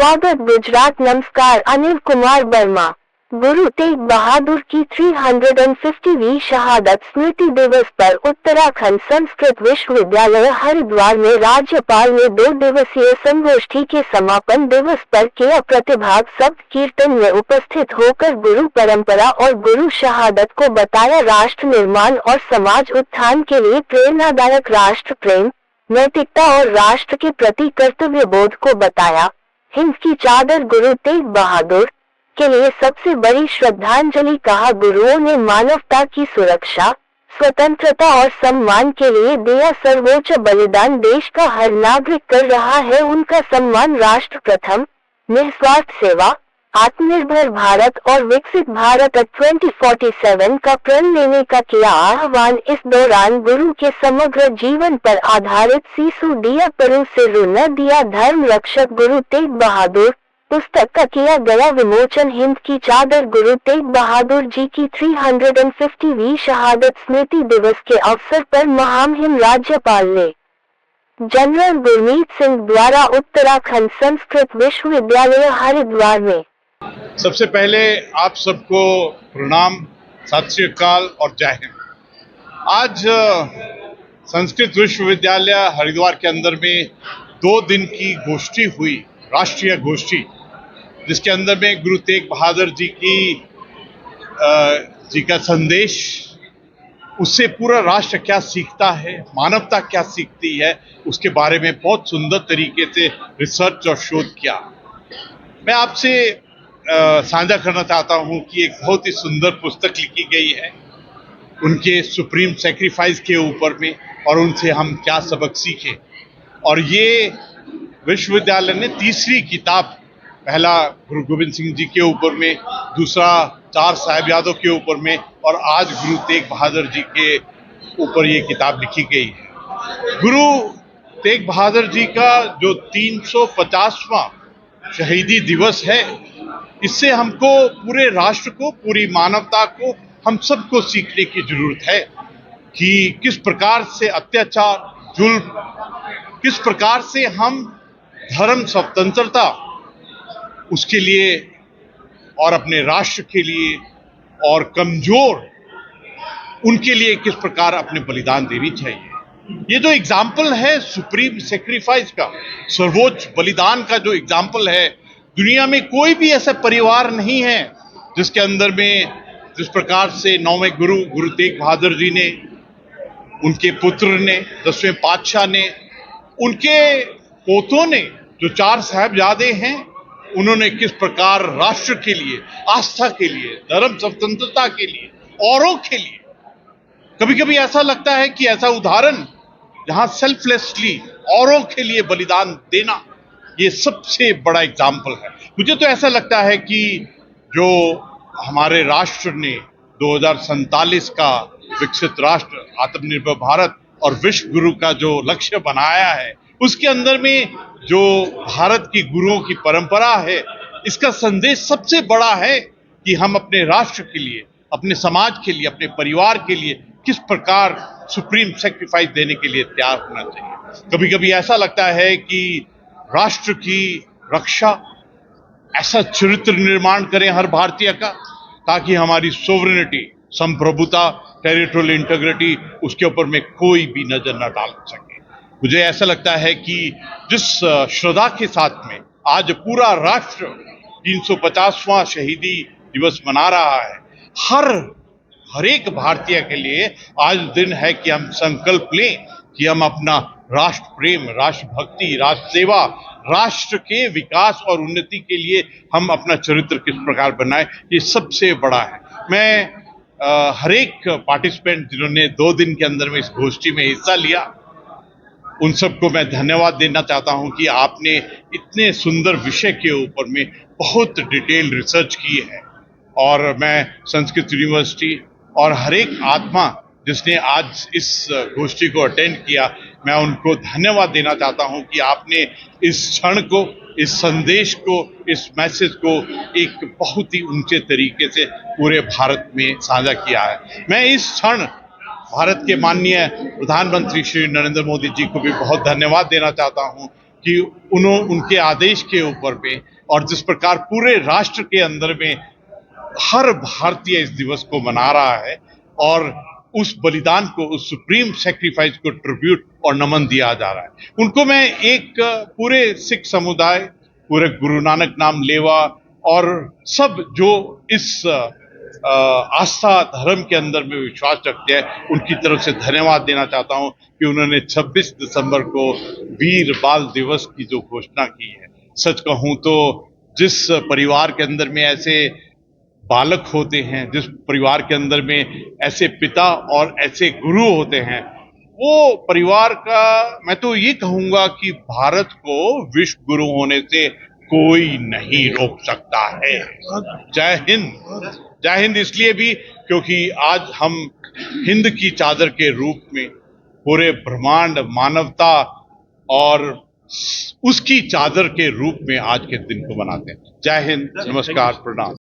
स्वागत गुजरात। नमस्कार। अनिल कुमार वर्मा। गुरु तेग बहादुर की 350वीं शहादत स्मृति दिवस पर उत्तराखंड संस्कृत विश्वविद्यालय हरिद्वार में राज्यपाल ने 2 दिवसीय संगोष्ठी के समापन दिवस पर किया प्रतिभाग। शब्द कीर्तन में उपस्थित होकर गुरु परंपरा और गुरु शहादत को बताया राष्ट्र निर्माण और समाज उत्थान के लिए प्रेरणादायक। राष्ट्र प्रेम, नैतिकता और राष्ट्र के प्रति कर्तव्य बोध को बताया। हिंद की चादर गुरु तेग बहादुर के लिए सबसे बड़ी श्रद्धांजलि, कहा। गुरुओं ने मानवता की सुरक्षा, स्वतंत्रता और सम्मान के लिए दिया सर्वोच्च बलिदान। देश का हर नागरिक कर रहा है उनका सम्मान। राष्ट्र प्रथम, निस्वार्थ सेवा, आत्मनिर्भर भारत और विकसित भारत 2047 का प्रण लेने का किया आह्वान। इस दौरान गुरु के समग्र जीवन पर आधारित सीसु दिया परु से रू न दिया धर्म रक्षक गुरु तेग बहादुर पुस्तक का किया गया विमोचन। हिंद की चादर गुरु तेग बहादुर जी की 350वीं शहादत स्मृति दिवस के अवसर पर महामहिम राज्यपाल ने जनरल गुरमीत सिंह द्वारा उत्तराखंड संस्कृत विश्वविद्यालय हरिद्वार में। सबसे पहले आप सबको प्रणाम, सत श्री अकाल और जय हिंद। आज संस्कृत विश्वविद्यालय हरिद्वार के अंदर में 2 दिन की गोष्ठी हुई, राष्ट्रीय गोष्ठी, जिसके अंदर में गुरु तेग बहादुर जी का संदेश, उससे पूरा राष्ट्र क्या सीखता है, मानवता क्या सीखती है, उसके बारे में बहुत सुंदर तरीके से रिसर्च और शोध किया। मैं आपसे साझा करना चाहता हूं कि एक बहुत ही सुंदर पुस्तक लिखी गई है उनके सुप्रीम सैक्रिफाइस के ऊपर में, और उनसे हम क्या सबक सीखे। और ये विश्वविद्यालय ने तीसरी किताब, पहला गुरु गोविंद सिंह जी के ऊपर में, दूसरा 4 साहिबजादों के ऊपर में, और आज गुरु तेग बहादुर जी के ऊपर ये किताब लिखी गई है। गुरु तेग बहादुर जी का जो 350वां शहीदी दिवस है, इससे हमको, पूरे राष्ट्र को, पूरी मानवता को, हम सबको सीखने की जरूरत है कि किस प्रकार से अत्याचार, जुल्म, किस प्रकार से हम धर्म स्वतंत्रता उसके लिए और अपने राष्ट्र के लिए और कमजोर उनके लिए किस प्रकार अपने बलिदान देनी चाहिए। ये जो एग्जाम्पल है सुप्रीम सेक्रीफाइस का, सर्वोच्च बलिदान का जो एग्जाम्पल है, दुनिया में कोई भी ऐसा परिवार नहीं है जिसके अंदर में जिस प्रकार से 9वें गुरु तेग बहादुर जी ने, उनके पुत्र ने, 10वें पातशाह ने, उनके पोतों ने, जो 4 साहिबजादे हैं, उन्होंने किस प्रकार राष्ट्र के लिए, आस्था के लिए, धर्म स्वतंत्रता के लिए, औरों के लिए, कभी कभी ऐसा लगता है कि ऐसा उदाहरण जहां सेल्फलेसली औरों के लिए बलिदान देना, ये सबसे बड़ा एग्जाम्पल है। मुझे तो ऐसा लगता है कि जो हमारे राष्ट्र ने 2047 का विकसित राष्ट्र, आत्मनिर्भर भारत और विश्व गुरु का जो लक्ष्य बनाया है, उसके अंदर में जो भारत की गुरुओं की परंपरा है, इसका संदेश सबसे बड़ा है कि हम अपने राष्ट्र के लिए, अपने समाज के लिए, अपने परिवार के लिए किस प्रकार सुप्रीम सैक्रिफाइस देने के लिए तैयार होना चाहिए। कभी कभी ऐसा लगता है कि राष्ट्र की रक्षा, ऐसा चरित्र निर्माण करें हर भारतीय का, ताकि हमारी सोवरेनिटी, संप्रभुता, टेरिटोरियल इंटीग्रिटी, उसके ऊपर में कोई भी नजर न डाल सके। मुझे ऐसा लगता है कि जिस श्रद्धा के साथ में आज पूरा राष्ट्र 350वां शहीदी दिवस मना रहा है, हर एक भारतीय के लिए आज दिन है कि हम संकल्प लें कि हम अपना राष्ट्र प्रेम, राष्ट्र भक्ति, राष्ट्र सेवा, राष्ट्र के विकास और उन्नति के लिए हम अपना चरित्र किस प्रकार बनाए, ये सबसे बड़ा है। मैं हर एक पार्टिसिपेंट जिन्होंने 2 दिन के अंदर में इस गोष्ठी में हिस्सा लिया, उन सबको मैं धन्यवाद देना चाहता हूं कि आपने इतने सुंदर विषय के ऊपर में बहुत डिटेल रिसर्च की है। और मैं संस्कृत यूनिवर्सिटी और हर एक आत्मा जिसने आज इस गोष्ठी को अटेंड किया, मैं उनको धन्यवाद देना चाहता हूं कि आपने इस क्षण को, इस संदेश को, इस मैसेज को एक बहुत ही ऊंचे तरीके से पूरे भारत में साझा किया है। मैं इस क्षण भारत के माननीय प्रधानमंत्री श्री नरेंद्र मोदी जी को भी बहुत धन्यवाद देना चाहता हूं कि उनके आदेश के ऊपर में और जिस प्रकार पूरे राष्ट्र के अंदर में हर भारतीय इस दिवस को मना रहा है और उस बलिदान को, उस सुप्रीम सैक्रिफाइस को ट्रिब्यूट और नमन दिया जा रहा है। उनको मैं एक पूरे सिख समुदाय, पूरे गुरु नानक नाम लेवा और सब जो इस आस्था धर्म के अंदर में विश्वास रखते हैं, उनकी तरफ से धन्यवाद देना चाहता हूं कि उन्होंने 26 दिसंबर को वीर बाल दिवस की जो घोषणा की है। सच कहूं तो जिस परिवार के अंदर में ऐसे बालक होते हैं, जिस परिवार के अंदर में ऐसे पिता और ऐसे गुरु होते हैं, वो परिवार का, मैं तो ये कहूंगा कि भारत को विश्व गुरु होने से कोई नहीं रोक सकता है। जय हिंद। जय हिंद इसलिए भी क्योंकि आज हम हिंद की चादर के रूप में पूरे ब्रह्मांड, मानवता और उसकी चादर के रूप में आज के दिन को मनाते हैं। जय हिंद, नमस्कार, प्रणाम।